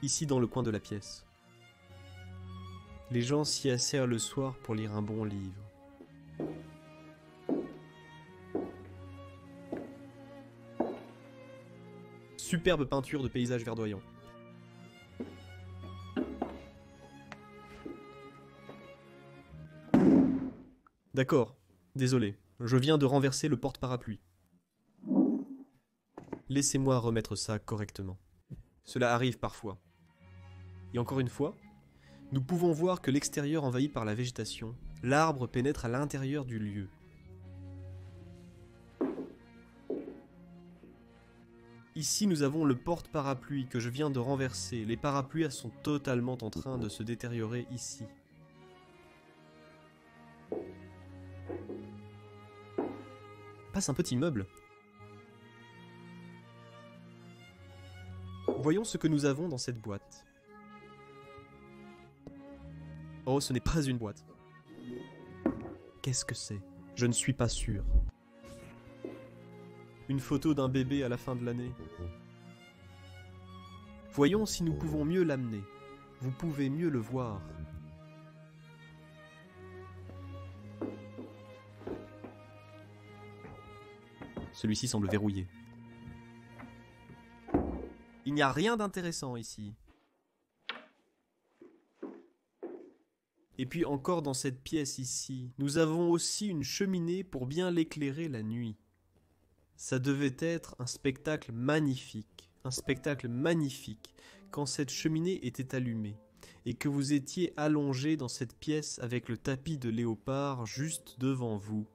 Ici dans le coin de la pièce. Les gens s'y asserrent le soir pour lire un bon livre. Superbe peinture de paysage verdoyant. D'accord, désolé, je viens de renverser le porte-parapluie. Laissez-moi remettre ça correctement. Cela arrive parfois. Et encore une fois, nous pouvons voir que l'extérieur envahi par la végétation, l'arbre pénètre à l'intérieur du lieu. Ici, nous avons le porte-parapluie que je viens de renverser. Les parapluies sont totalement en train de se détériorer ici. Passe un petit meuble. Voyons ce que nous avons dans cette boîte. Oh, ce n'est pas une boîte. Qu'est-ce que c'est? Je ne suis pas sûr. Une photo d'un bébé à la fin de l'année. Voyons si nous pouvons mieux l'amener. Vous pouvez mieux le voir. Celui-ci semble verrouillé. Il n'y a rien d'intéressant ici. Et puis encore dans cette pièce ici, nous avons aussi une cheminée pour bien l'éclairer la nuit. Ça devait être un spectacle magnifique quand cette cheminée était allumée et que vous étiez allongé dans cette pièce avec le tapis de léopard juste devant vous,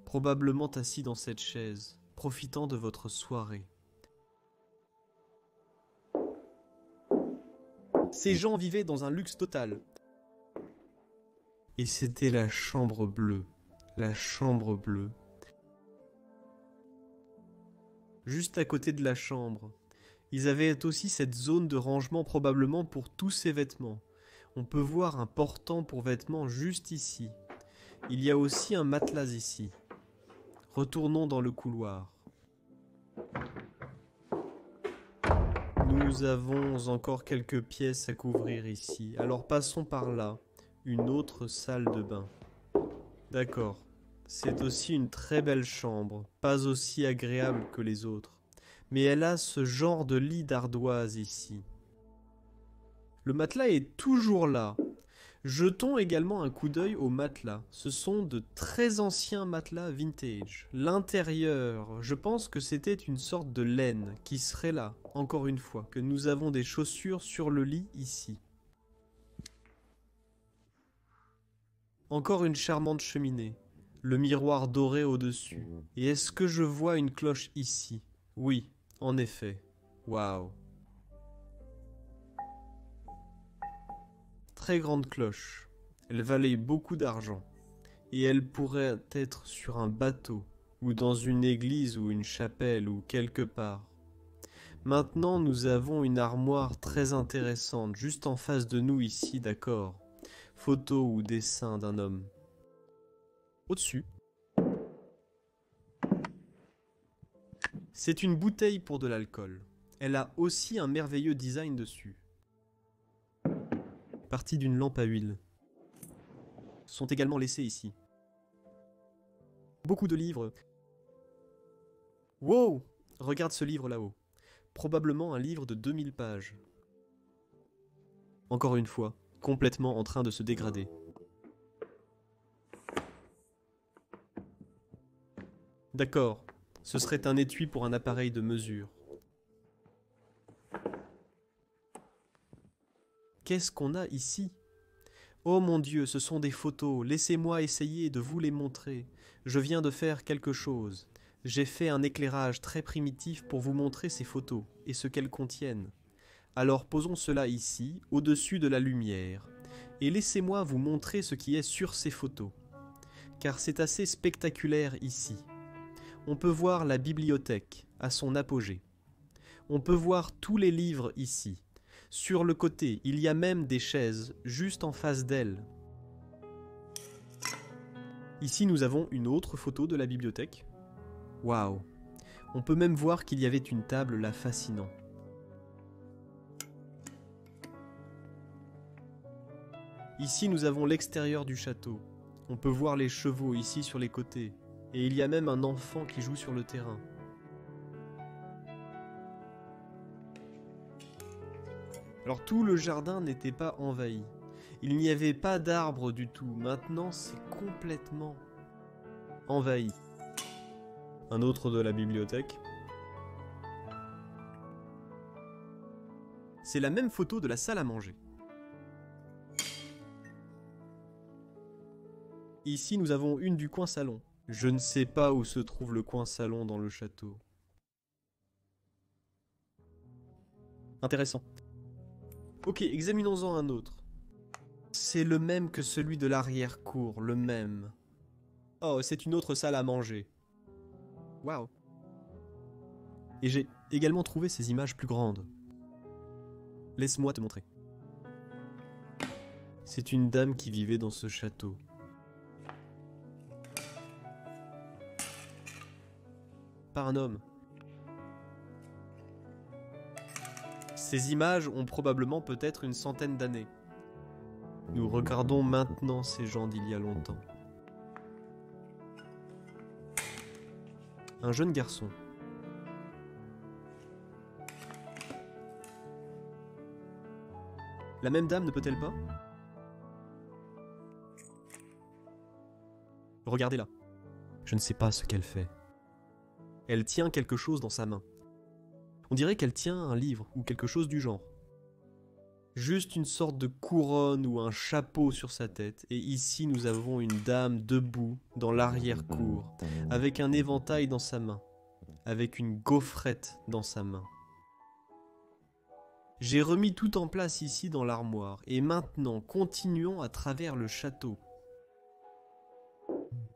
probablement assis dans cette chaise, profitant de votre soirée. Ces gens vivaient dans un luxe total. Et c'était la chambre bleue. La chambre bleue. Juste à côté de la chambre, Ils avaient aussi cette zone de rangement probablement pour tous ces vêtements. On peut voir un portant pour vêtements juste ici. Il y a aussi un matelas ici. Retournons dans le couloir. Nous avons encore quelques pièces à couvrir ici. Alors passons par là. Une autre salle de bain. D'accord. C'est aussi une très belle chambre. Pas aussi agréable que les autres. Mais elle a ce genre de lit d'ardoise ici. Le matelas est toujours là. Jetons également un coup d'œil aux matelas. Ce sont de très anciens matelas vintage. L'intérieur, je pense que c'était une sorte de laine qui serait là, encore une fois, que nous avons des chaussures sur le lit ici. Encore une charmante cheminée, le miroir doré au-dessus. Et est-ce que je vois une cloche ici? Oui, en effet. Waouh. Très grande cloche. Elle valait beaucoup d'argent. Et elle pourrait être sur un bateau, ou dans une église ou une chapelle ou quelque part. Maintenant, nous avons une armoire très intéressante, juste en face de nous ici, d'accord. Photo ou dessin d'un homme. Au-dessus, c'est une bouteille pour de l'alcool. Elle a aussi un merveilleux design dessus. Partie d'une lampe à huile. Sont également laissés ici. Beaucoup de livres. Wow! Regarde ce livre là-haut. Probablement un livre de 2000 pages. Encore une fois, complètement en train de se dégrader. D'accord, ce serait un étui pour un appareil de mesure. Qu'est-ce qu'on a ici? Oh mon Dieu, ce sont des photos, laissez-moi essayer de vous les montrer. Je viens de faire quelque chose. J'ai fait un éclairage très primitif pour vous montrer ces photos et ce qu'elles contiennent. Alors posons cela ici, au-dessus de la lumière, et laissez-moi vous montrer ce qui est sur ces photos. Car c'est assez spectaculaire ici. On peut voir la bibliothèque à son apogée. On peut voir tous les livres ici. Sur le côté, il y a même des chaises juste en face d'elle. Ici, nous avons une autre photo de la bibliothèque. Waouh! On peut même voir qu'il y avait une table là fascinant. Ici, nous avons l'extérieur du château. On peut voir les chevaux ici sur les côtés. Et il y a même un enfant qui joue sur le terrain. Alors tout le jardin n'était pas envahi. Il n'y avait pas d'arbres du tout. Maintenant, c'est complètement envahi. Un autre de la bibliothèque. C'est la même photo de la salle à manger. Ici, nous avons une du coin salon. Je ne sais pas où se trouve le coin salon dans le château. Intéressant. Ok, examinons-en un autre. C'est le même que celui de l'arrière-cour, le même. Oh, c'est une autre salle à manger. Waouh. Et j'ai également trouvé ces images plus grandes. Laisse-moi te montrer. C'est une dame qui vivait dans ce château. Pas un homme. Ces images ont probablement peut-être une centaine d'années. Nous regardons maintenant ces gens d'il y a longtemps. Un jeune garçon. La même dame ne peut-elle pas? Regardez-la. Je ne sais pas ce qu'elle fait. Elle tient quelque chose dans sa main. On dirait qu'elle tient un livre ou quelque chose du genre. Juste une sorte de couronne ou un chapeau sur sa tête. Et ici, nous avons une dame debout dans l'arrière-cour, avec un éventail dans sa main, avec une gaufrette dans sa main. J'ai remis tout en place ici dans l'armoire. Et maintenant, continuons à travers le château.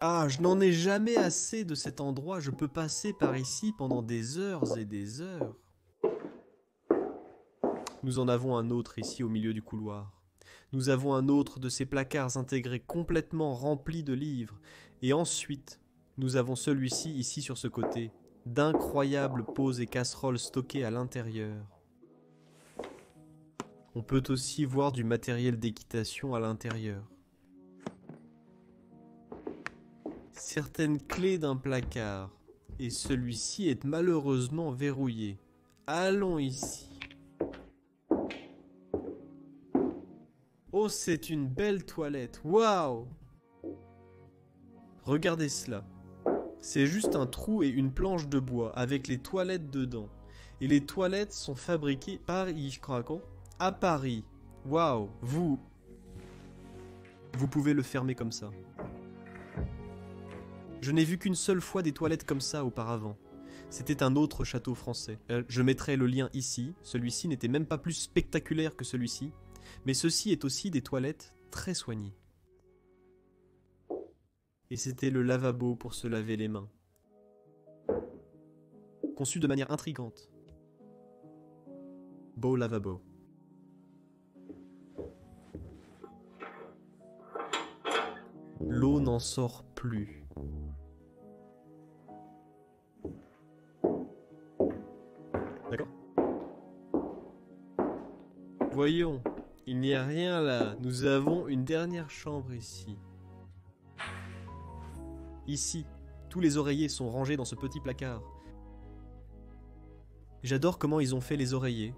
Ah, je n'en ai jamais assez de cet endroit. Je peux passer par ici pendant des heures et des heures. Nous en avons un autre ici au milieu du couloir. Nous avons un autre de ces placards intégrés complètement remplis de livres. Et ensuite, nous avons celui-ci ici sur ce côté, d'incroyables pots et casseroles stockés à l'intérieur. On peut aussi voir du matériel d'équitation à l'intérieur. Certaines clés d'un placard, et celui-ci est malheureusement verrouillé. Allons ici. Oh, c'est une belle toilette, waouh! Regardez cela. C'est juste un trou et une planche de bois avec les toilettes dedans. Et les toilettes sont fabriquées à Paris. Waouh, vous pouvez le fermer comme ça. Je n'ai vu qu'une seule fois des toilettes comme ça auparavant. C'était un autre château français. Je mettrai le lien ici. Celui-ci n'était même pas plus spectaculaire que celui-ci. Mais ceci est aussi des toilettes très soignées. Et c'était le lavabo pour se laver les mains. Conçu de manière intrigante. Beau lavabo. L'eau n'en sort plus. D'accord? Voyons, il n'y a rien là. Nous avons une dernière chambre ici. Ici, tous les oreillers sont rangés dans ce petit placard. J'adore comment ils ont fait les oreillers.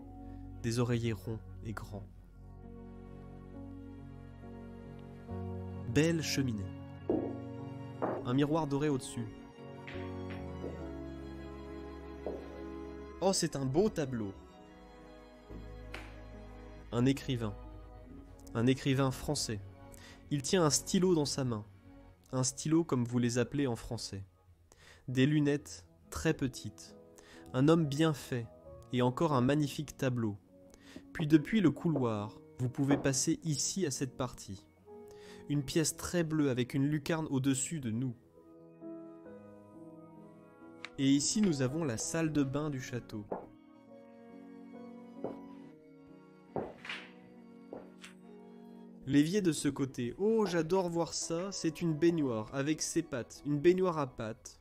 Des oreillers ronds et grands. Belle cheminée. Un miroir doré au-dessus. Oh, c'est un beau tableau. Un écrivain. Un écrivain français. Il tient un stylo dans sa main. Un stylo comme vous les appelez en français. Des lunettes très petites. Un homme bien fait. Et encore un magnifique tableau. Puis depuis le couloir, vous pouvez passer ici à cette partie. Une pièce très bleue avec une lucarne au-dessus de nous. Et ici nous avons la salle de bain du château. L'évier de ce côté. Oh, j'adore voir ça. C'est une baignoire avec ses pattes. Une baignoire à pattes.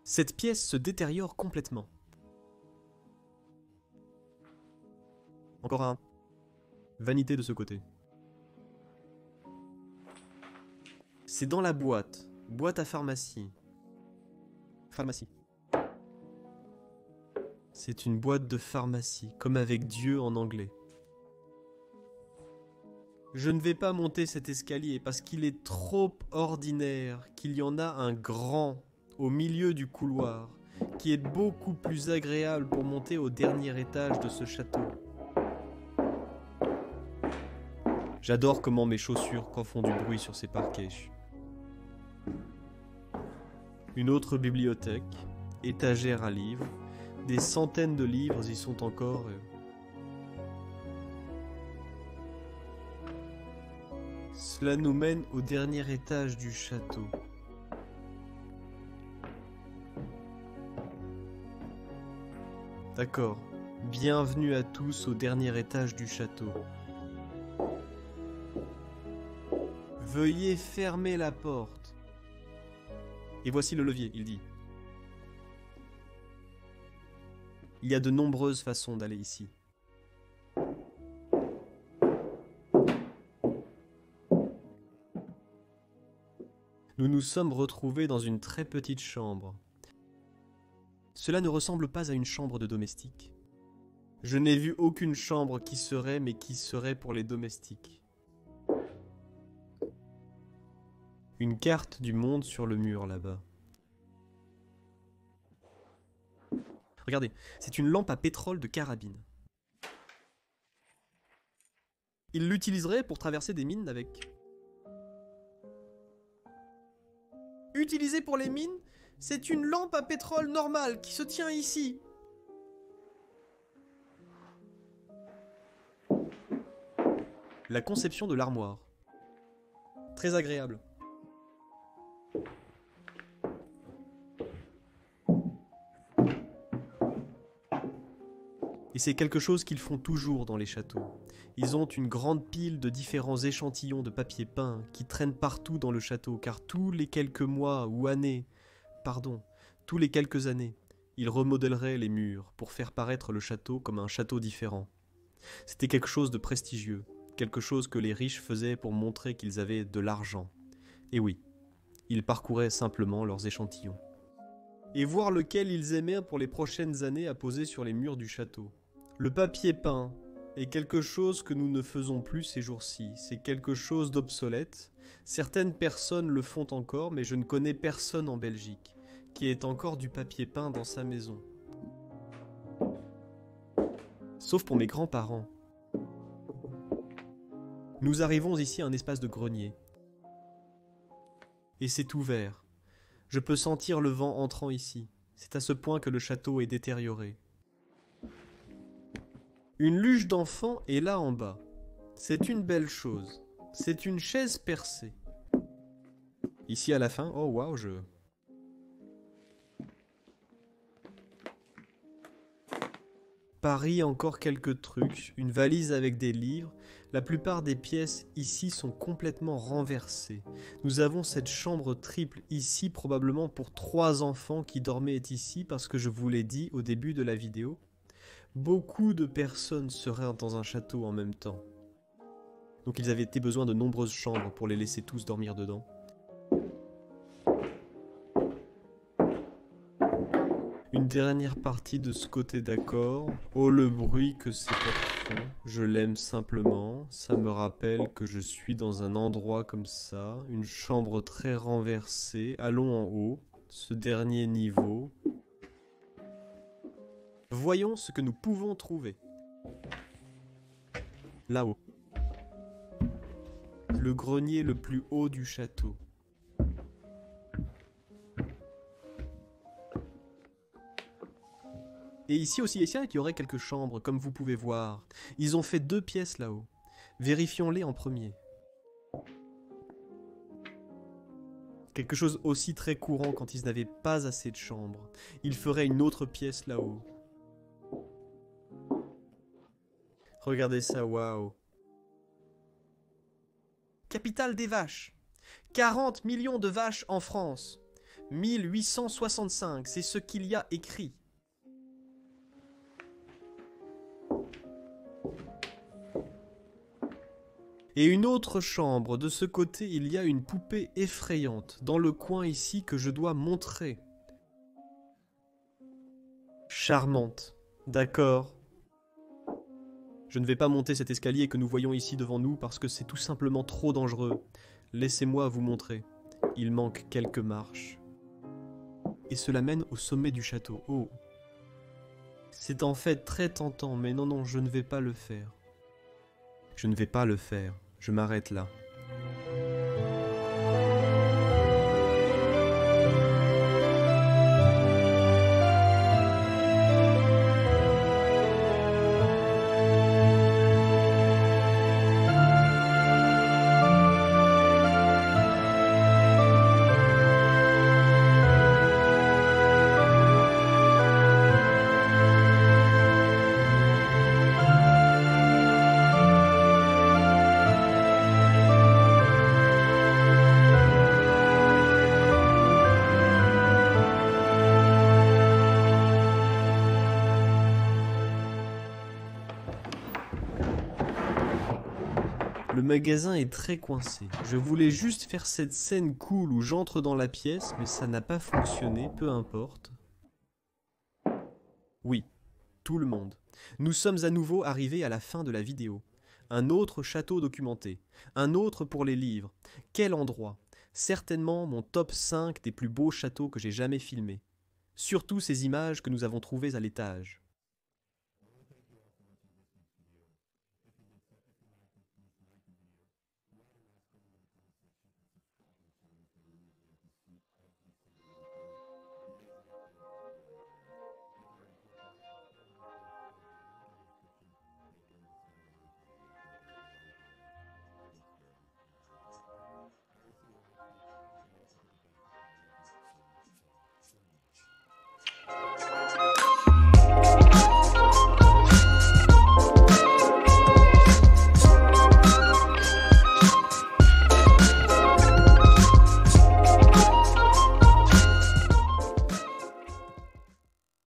Cette pièce se détériore complètement. Encore un. Vanité de ce côté. C'est dans la boîte. Boîte à pharmacie. Pharmacie. C'est une boîte de pharmacie, comme avec Dieu en anglais. Je ne vais pas monter cet escalier parce qu'il est trop ordinaire, qu'il y en a un grand au milieu du couloir, qui est beaucoup plus agréable pour monter au dernier étage de ce château. J'adore comment mes chaussures font du bruit sur ces parquets. Une autre bibliothèque, étagère à livres, des centaines de livres y sont encore. Cela nous mène au dernier étage du château. D'accord. Bienvenue à tous au dernier étage du château. Veuillez fermer la porte. Et voici le levier, il dit. Il y a de nombreuses façons d'aller ici. Nous nous sommes retrouvés dans une très petite chambre. Cela ne ressemble pas à une chambre de domestique. Je n'ai vu aucune chambre qui serait pour les domestiques. Une carte du monde sur le mur là-bas. Regardez, c'est une lampe à pétrole de carabine. Il l'utiliserait pour traverser des mines avec. Utilisée pour les mines, c'est une lampe à pétrole normale qui se tient ici. La conception de l'armoire. Très agréable. Et c'est quelque chose qu'ils font toujours dans les châteaux. Ils ont une grande pile de différents échantillons de papier peint qui traînent partout dans le château, car tous les quelques mois ou années, tous les quelques années, ils remodèleraient les murs pour faire paraître le château comme un château différent. C'était quelque chose de prestigieux, quelque chose que les riches faisaient pour montrer qu'ils avaient de l'argent. Et oui, ils parcouraient simplement leurs échantillons. Et voir lequel ils aimaient pour les prochaines années à poser sur les murs du château. Le papier peint est quelque chose que nous ne faisons plus ces jours-ci. C'est quelque chose d'obsolète. Certaines personnes le font encore, mais je ne connais personne en Belgique qui ait encore du papier peint dans sa maison. Sauf pour mes grands-parents. Nous arrivons ici à un espace de grenier. Et c'est ouvert. Je peux sentir le vent entrant ici. C'est à ce point que le château est détérioré. Une luge d'enfant est là en bas. C'est une belle chose. C'est une chaise percée. Ici à la fin, oh waouh, Paris, encore quelques trucs, une valise avec des livres. La plupart des pièces ici sont complètement renversées. Nous avons cette chambre triple ici, probablement pour 3 enfants qui dormaient ici, parce que je vous l'ai dit au début de la vidéo. Beaucoup de personnes seraient dans un château en même temps. Donc ils avaient été besoin de nombreuses chambres pour les laisser tous dormir dedans. Une dernière partie de ce côté d'accord. Oh, le bruit que c'est profond. Je l'aime simplement. Ça me rappelle que je suis dans un endroit comme ça. Une chambre très renversée. Allons en haut. Ce dernier niveau. Voyons ce que nous pouvons trouver. Là-haut. Le grenier le plus haut du château. Et ici aussi, il y aurait quelques chambres, comme vous pouvez voir. Ils ont fait 2 pièces là-haut. Vérifions-les en premier. Quelque chose aussi très courant quand ils n'avaient pas assez de chambres. Ils feraient une autre pièce là-haut. Regardez ça, waouh. Capitale des vaches. 40 millions de vaches en France. 1865, c'est ce qu'il y a écrit. Et une autre chambre, de ce côté il y a une poupée effrayante, dans le coin ici que je dois montrer. Charmante, d'accord. Je ne vais pas monter cet escalier que nous voyons ici devant nous parce que c'est tout simplement trop dangereux. Laissez-moi vous montrer. Il manque quelques marches. Et cela mène au sommet du château. Oh. C'est en fait très tentant, mais non, je ne vais pas le faire. Je ne vais pas le faire. Je m'arrête là. Le magasin est très coincé. Je voulais juste faire cette scène cool où j'entre dans la pièce, mais ça n'a pas fonctionné, peu importe. Oui, tout le monde. Nous sommes à nouveau arrivés à la fin de la vidéo. Un autre château documenté. Un autre pour les livres. Quel endroit! Certainement mon top 5 des plus beaux châteaux que j'ai jamais filmés. Surtout ces images que nous avons trouvées à l'étage.